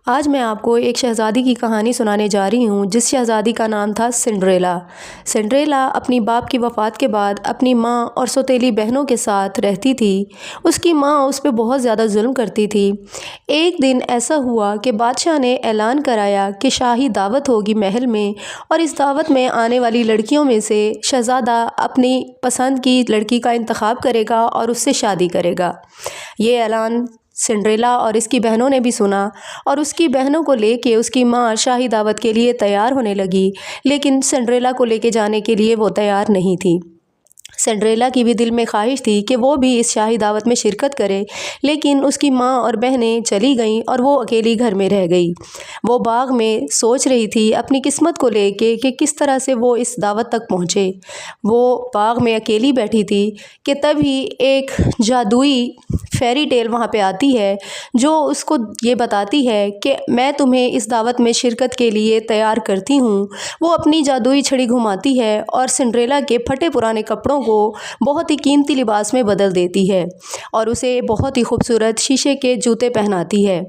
آج میں آپ کو ایک شہزادی کی کہانی سنانے جا رہی ہوں جس شہزادی کا نام تھا سنڈریلا۔ سنڈریلا اپنی باپ کی وفات کے بعد اپنی ماں اور سوتیلی بہنوں کے ساتھ رہتی تھی۔ اس کی ماں اس پہ بہت زیادہ ظلم کرتی تھی۔ ایک دن ایسا ہوا کہ بادشاہ نے اعلان کرایا کہ شاہی دعوت ہوگی محل میں، اور اس دعوت میں آنے والی لڑکیوں میں سے شہزادہ اپنی پسند کی لڑکی کا انتخاب کرے گا اور اس سے شادی کرے گا۔ یہ اعلان سنڈریلا اور اس کی بہنوں نے بھی سنا، اور اس کی بہنوں کو لے کے اس کی ماں شاہی دعوت کے لیے تیار ہونے لگی، لیکن سنڈریلا کو لے کے جانے کے لیے وہ تیار نہیں تھی۔ سنڈریلا کی بھی دل میں خواہش تھی کہ وہ بھی اس شاہی دعوت میں شرکت کرے، لیکن اس کی ماں اور بہنیں چلی گئیں اور وہ اکیلی گھر میں رہ گئی۔ وہ باغ میں سوچ رہی تھی اپنی قسمت کو لے کے کہ کس طرح سے وہ اس دعوت تک پہنچے۔ وہ باغ میں اکیلی بیٹھی تھی کہ تبھی ایک جادوئی فیری ٹیل وہاں پہ آتی ہے جو اس کو یہ بتاتی ہے کہ میں تمہیں اس دعوت میں شرکت کے لیے تیار کرتی ہوں۔ وہ اپنی جادوئی چھڑی گھماتی ہے اور سنڈریلا کے پھٹے پرانے کپڑوں کو بہت ہی قیمتی لباس میں بدل دیتی ہے اور اسے بہت ہی خوبصورت شیشے کے جوتے پہناتی ہے۔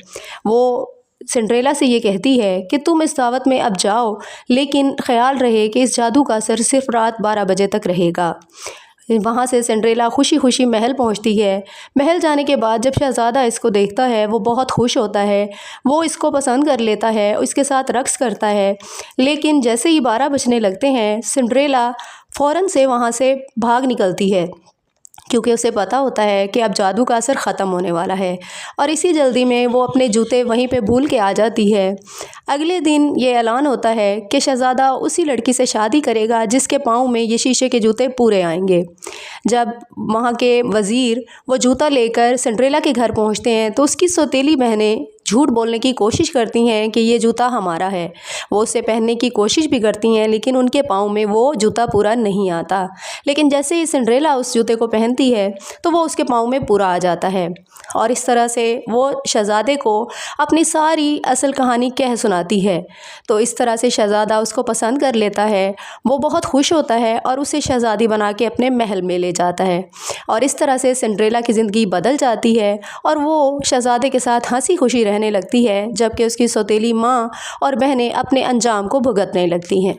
وہ سنڈریلا سے یہ کہتی ہے کہ تم اس دعوت میں اب جاؤ، لیکن خیال رہے کہ اس جادو کا اثر صرف رات 12 بجے تک رہے گا۔ وہاں سے سنڈریلا خوشی خوشی محل پہنچتی ہے۔ محل جانے کے بعد جب شہزادہ اس کو دیکھتا ہے وہ بہت خوش ہوتا ہے، وہ اس کو پسند کر لیتا ہے، اس کے ساتھ رقص کرتا ہے، لیکن جیسے ہی 12 بجنے لگتے ہیں سنڈریلا فوراً سے وہاں سے بھاگ نکلتی ہے، کیونکہ اسے پتہ ہوتا ہے کہ اب جادو کا اثر ختم ہونے والا ہے، اور اسی جلدی میں وہ اپنے جوتے وہیں پہ بھول کے آ جاتی ہے۔ اگلے دن یہ اعلان ہوتا ہے کہ شہزادہ اسی لڑکی سے شادی کرے گا جس کے پاؤں میں یہ شیشے کے جوتے پورے آئیں گے۔ جب وہاں کے وزیر وہ جوتا لے کر سنڈریلا کے گھر پہنچتے ہیں تو اس کی سوتیلی بہنیں جھوٹ بولنے کی کوشش کرتی ہیں کہ یہ جوتا ہمارا ہے۔ وہ اسے پہننے کی کوشش بھی کرتی ہیں لیکن ان کے پاؤں میں وہ جوتا پورا نہیں آتا، لیکن جیسے ہی سنڈریلا اس جوتے کو پہنتی ہے تو وہ اس کے پاؤں میں پورا آ جاتا ہے، اور اس طرح سے وہ شہزادے کو اپنی ساری اصل کہانی کہہ سناتی ہے۔ تو اس طرح سے شہزادہ اس کو پسند کر لیتا ہے، وہ بہت خوش ہوتا ہے اور اسے شہزادی بنا کے اپنے محل میں لے جاتا ہے، اور اس طرح سے سنڈریلا کی زندگی بدل جاتی ہے اور وہ شہزادے کے ساتھ ہنسی خوشی رہنے لگتی ہے، جبکہ اس کی سوتیلی ماں اور بہنیں اپنے انجام کو بھگتنے لگتی ہیں۔